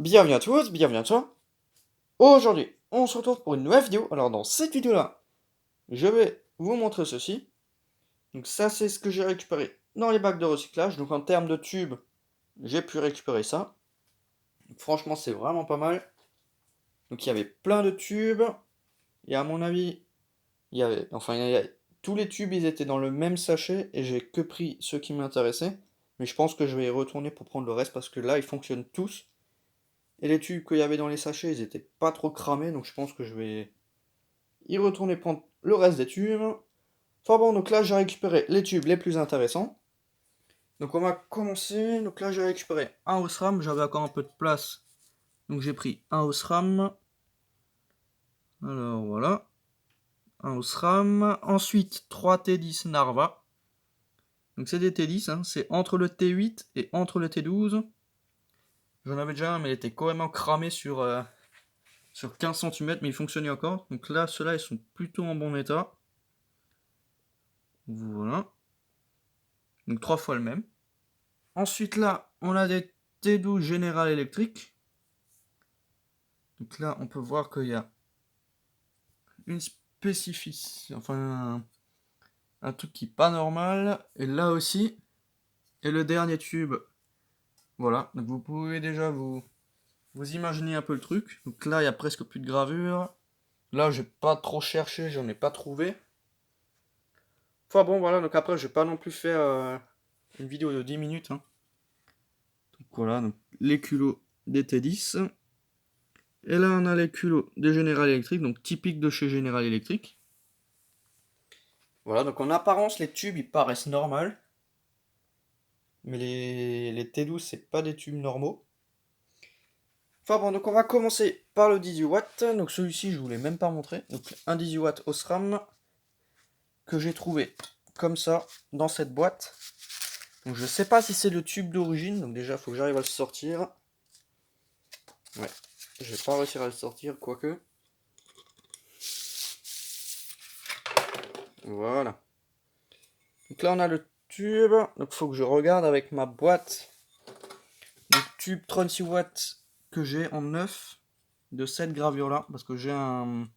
Bienvenue à tous, bienvenue à toi. Aujourd'hui, on se retrouve pour une nouvelle vidéo. Alors dans cette vidéo-là, je vais vous montrer ceci. Donc ça, c'est ce que j'ai récupéré dans les bacs de recyclage. Donc en termes de tubes, j'ai pu récupérer ça. Donc, franchement, c'est vraiment pas mal. Donc il y avait plein de tubes. Et à mon avis, tous les tubes, ils étaient dans le même sachet. Et j'ai que pris ceux qui m'intéressaient. Mais je pense que je vais y retourner pour prendre le reste parce que là, ils fonctionnent tous. Et les tubes qu'il y avait dans les sachets, ils étaient pas trop cramés. Donc je pense que je vais y retourner prendre le reste des tubes. Enfin bon, donc là j'ai récupéré les tubes les plus intéressants. Donc on va commencer. Donc là j'ai récupéré un Osram, j'avais encore un peu de place. Donc j'ai pris un Osram. Alors voilà. Un Osram. Ensuite 3 T10 Narva. Donc c'est des T10, hein. C'est entre le T8 et entre le T12. J'en avais déjà un, mais il était carrément cramé sur 15 cm, mais il fonctionnait encore. Donc là, ceux-là, ils sont plutôt en bon état. Voilà. Donc 3 fois le même. Ensuite là, on a des T12 General Electric. Donc là, on peut voir qu'il y a une spécificité, enfin un truc qui n'est pas normal. Et là aussi, et le dernier tube, voilà. Donc vous pouvez déjà vous imaginer un peu le truc. Donc là, il y a presque plus de gravure. Là, j'ai pas trop cherché, j'en ai pas trouvé. Enfin bon, voilà. Donc après, je vais pas non plus faire une vidéo de 10 minutes, hein. Donc voilà, donc les culots des T10. Et là, on a les culots de General Electric, donc typique de chez General Electric. Voilà, donc en apparence, les tubes, ils paraissent normaux. Mais les T12, c'est pas des tubes normaux. Enfin bon, donc on va commencer par le 18 watts. Donc celui-ci, je vous l'ai même pas montré. Donc un 18 watts Osram que j'ai trouvé comme ça dans cette boîte. Donc je sais pas si c'est le tube d'origine. Donc déjà, il faut que j'arrive à le sortir. Ouais, je vais pas réussir à le sortir, quoique. Voilà. Donc là, on a le tube. Donc il faut que je regarde avec ma boîte. Le tube 36 watts que j'ai en neuf de cette gravure là. Parce que j'ai un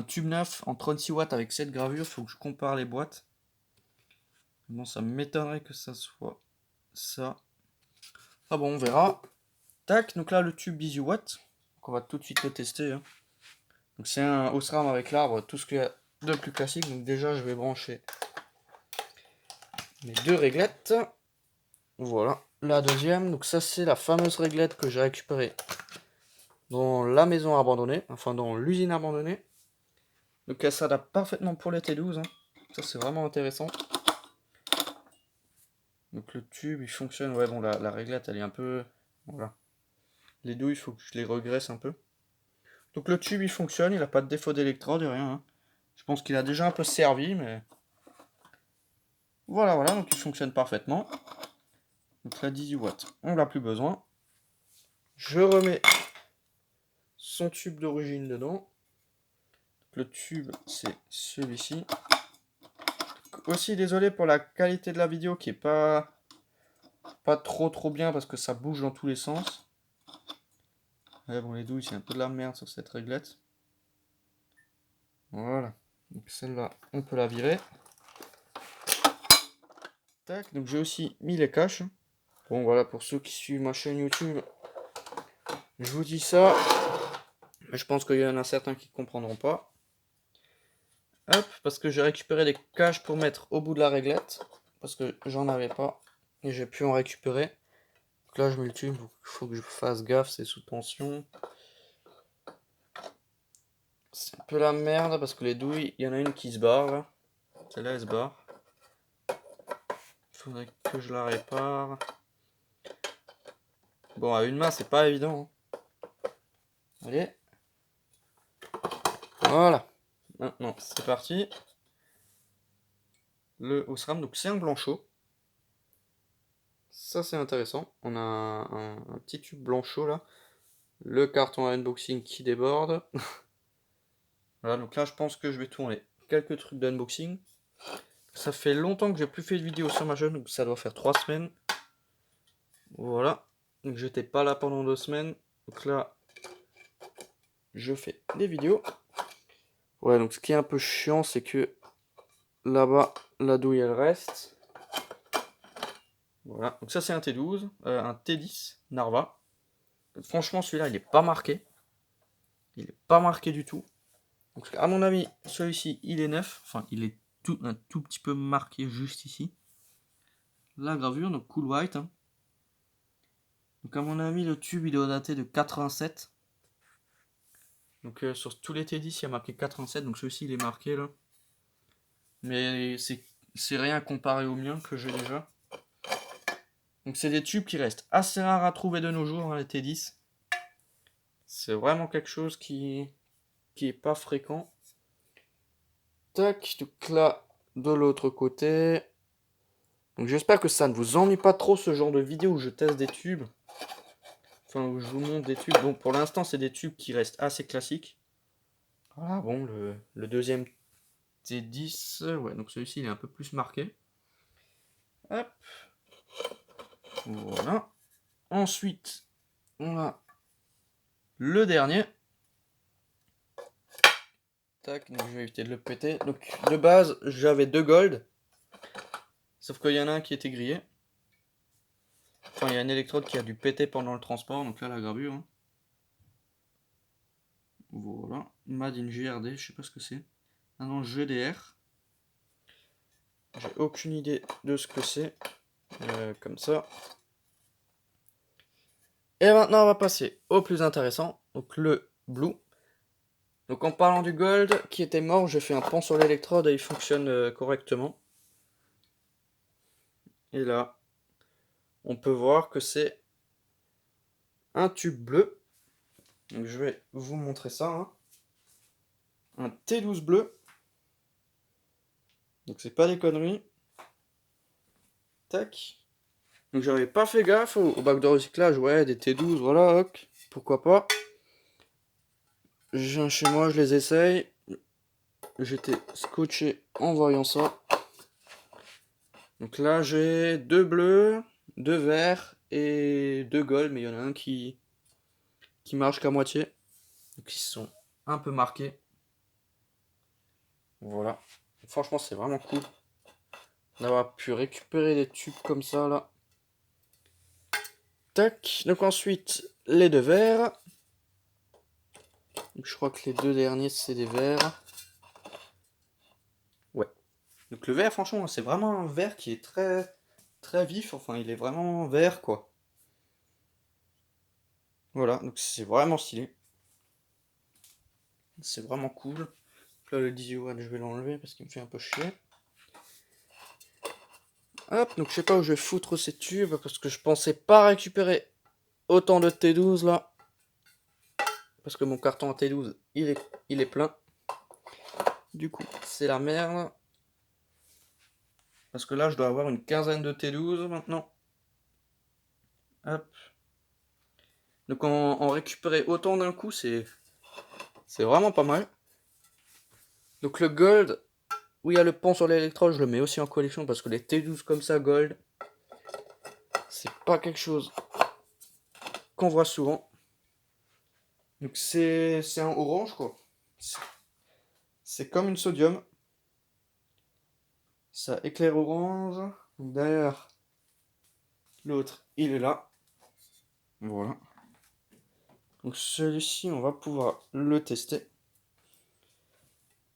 tube neuf en 36 watts avec cette gravure. Il faut que je compare les boîtes. Bon, ça m'étonnerait que ça soit ça. Ah bon, on verra. Tac, donc là le tube 18 watts. Donc on va tout de suite le tester, hein. Donc c'est un Osram avec l'arbre, tout ce qu'il y a de plus classique. Donc déjà je vais brancher mes deux réglettes. Voilà, la deuxième. Donc ça c'est la fameuse réglette que j'ai récupérée dans la maison abandonnée, enfin dans l'usine abandonnée. Donc elle s'adapte parfaitement pour les T12, hein. Ça c'est vraiment intéressant. Donc le tube il fonctionne, ouais bon la réglette elle est un peu... Voilà. Les douilles il faut que je les regraisse un peu. Donc le tube il fonctionne, il n'a pas de défaut d'électrode et rien, hein. Je pense qu'il a déjà un peu servi, mais... Voilà, donc il fonctionne parfaitement. Donc la 18 watts, on n'a plus besoin. Je remets son tube d'origine dedans. Le tube, c'est celui-ci. Aussi, désolé pour la qualité de la vidéo qui est pas trop bien parce que ça bouge dans tous les sens. Ouais, bon, les douilles, c'est un peu de la merde sur cette réglette. Voilà. Donc celle-là, on peut la virer. Tac, donc j'ai aussi mis les caches. Bon, voilà, pour ceux qui suivent ma chaîne YouTube, je vous dis ça. Mais je pense qu'il y en a certains qui ne comprendront pas. Hop, parce que j'ai récupéré des caches pour mettre au bout de la réglette. Parce que j'en avais pas. Et j'ai pu en récupérer. Donc là, je mets le tube. Il faut que je fasse gaffe, c'est sous tension. C'est un peu la merde parce que les douilles, il y en a une qui se barre là. Celle-là, elle se barre. Il faudrait que je la répare. Bon, à une main, c'est pas évident, hein. Allez. Voilà. Maintenant, c'est parti. Le Osram, donc c'est un blanchot. Ça, c'est intéressant. On a un petit tube blanchot là. Le carton à unboxing qui déborde. Voilà, donc là, je pense que je vais tourner quelques trucs d'unboxing. Ça fait longtemps que j'ai plus fait de vidéo sur ma chaîne, donc ça doit faire 3 semaines. Voilà. Donc j'étais pas là pendant 2 semaines. Donc là, je fais des vidéos. Ouais, donc ce qui est un peu chiant, c'est que là-bas, la douille elle reste. Voilà, donc ça c'est un T12, un T10 Narva. Franchement, celui-là, il est pas marqué. Il est pas marqué du tout. Donc à mon avis, celui-ci, il est neuf. Enfin, il est un tout petit peu marqué juste ici. La gravure, donc cool white. Hein. Donc à mon avis, le tube, il doit dater de 87. Donc sur tous les T10, il y a marqué 87. Donc celui-ci, il est marqué là. Mais c'est rien comparé au mien que j'ai déjà. Donc c'est des tubes qui restent assez rares à trouver de nos jours, hein, les T10. C'est vraiment quelque chose qui est pas fréquent. Tac, donc là, de l'autre côté. Donc j'espère que ça ne vous ennuie pas trop ce genre de vidéo où je teste des tubes. Enfin, où je vous montre des tubes. Bon, pour l'instant, c'est des tubes qui restent assez classiques. Voilà, bon, le deuxième T10, ouais, donc celui-ci, il est un peu plus marqué. Hop. Voilà. Ensuite, on a le dernier. Tac, donc je vais éviter de le péter. Donc de base, j'avais 2 gold. Sauf qu'il y en a un qui était grillé. Enfin, il y a une électrode qui a dû péter pendant le transport. Donc là, la gravure. Hein. Voilà. Made in GRD, je sais pas ce que c'est. Ah non, GDR. J'ai aucune idée de ce que c'est. Comme ça. Et maintenant, on va passer au plus intéressant. Donc le blue. Donc en parlant du gold qui était mort, j'ai fait un pont sur l'électrode et il fonctionne correctement. Et là, on peut voir que c'est un tube bleu. Donc je vais vous montrer ça. Hein. Un T12 bleu. Donc c'est pas des conneries. Tac. Donc j'avais pas fait gaffe au bac de recyclage. Ouais, des T12, voilà, ok. Pourquoi pas. Je viens chez moi, je les essaye. J'étais scotché en voyant ça. Donc là, j'ai 2 bleus, 2 verts et 2 gold, mais il y en a un qui marche qu'à moitié. Donc ils sont un peu marqués. Voilà. Franchement, c'est vraiment cool d'avoir pu récupérer des tubes comme ça là. Tac. Donc ensuite, les 2 verts. Donc je crois que les 2 derniers, c'est des verts. Ouais. Donc le vert, franchement, c'est vraiment un vert qui est très très vif. Enfin, il est vraiment vert quoi. Voilà, donc c'est vraiment stylé. C'est vraiment cool. Là, le 18 watts, je vais l'enlever parce qu'il me fait un peu chier. Hop, donc je sais pas où je vais foutre ces tubes parce que je pensais pas récupérer autant de T12 là. Parce que mon carton à T12, il est plein. Du coup, c'est la merde. Parce que là, je dois avoir une quinzaine de T12 maintenant. Hop. Donc en récupérer autant d'un coup, c'est vraiment pas mal. Donc le gold, où il y a le pont sur l'électrode, je le mets aussi en collection parce que les T12 comme ça, gold, c'est pas quelque chose qu'on voit souvent. Donc c'est un orange quoi. C'est comme une sodium. Ça éclaire orange. Donc derrière, l'autre, il est là. Voilà. Donc celui-ci, on va pouvoir le tester.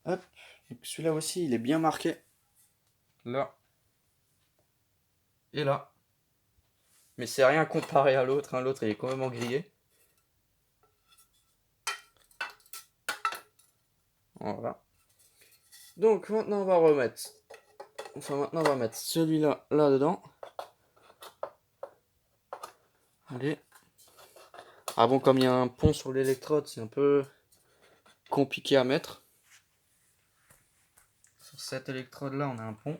Hop. Donc celui-là aussi, il est bien marqué. Là. Et là. Mais c'est rien comparé à l'autre. Hein. L'autre, il est complètement grillé. Voilà. Donc maintenant, on va remettre. Enfin, maintenant, on va mettre celui-là là-dedans. Allez. Ah bon, comme il y a un pont sur l'électrode, c'est un peu compliqué à mettre. Sur cette électrode là, on a un pont.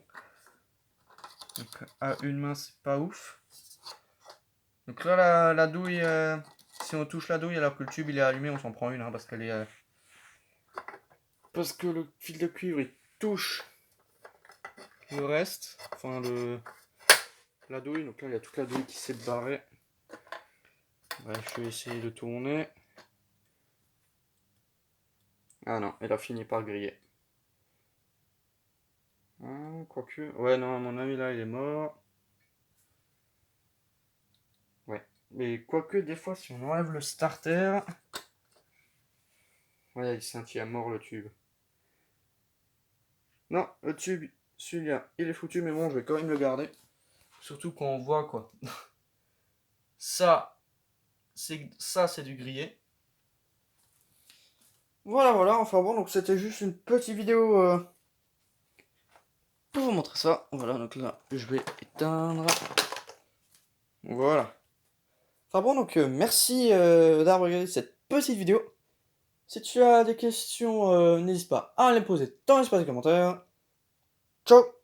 Donc à une main, c'est pas ouf. Donc là, la douille, si on touche la douille alors que le tube il est allumé, on s'en prend une hein, parce qu'elle est. Parce que le fil de cuivre il touche le reste. Enfin, la douille. Donc là, il y a toute la douille qui s'est barrée. Ouais, je vais essayer de tourner. Ah non, elle a fini par griller. Ah, quoique... Ouais, non, à mon avis, là, il est mort. Ouais. Mais quoique, des fois, si on enlève le starter... Ouais, il scintille à mort le tube. Non, le tube, celui-là, il est foutu, mais bon, je vais quand même le garder. Surtout quand on voit, quoi. Ça, c'est du grillé. Voilà, voilà, enfin bon, donc c'était juste une petite vidéo pour vous montrer ça. Voilà, donc là, je vais éteindre. Voilà. Enfin bon, donc merci d'avoir regardé cette petite vidéo. Si tu as des questions, n'hésite pas à les poser dans l'espace des commentaires. Ciao!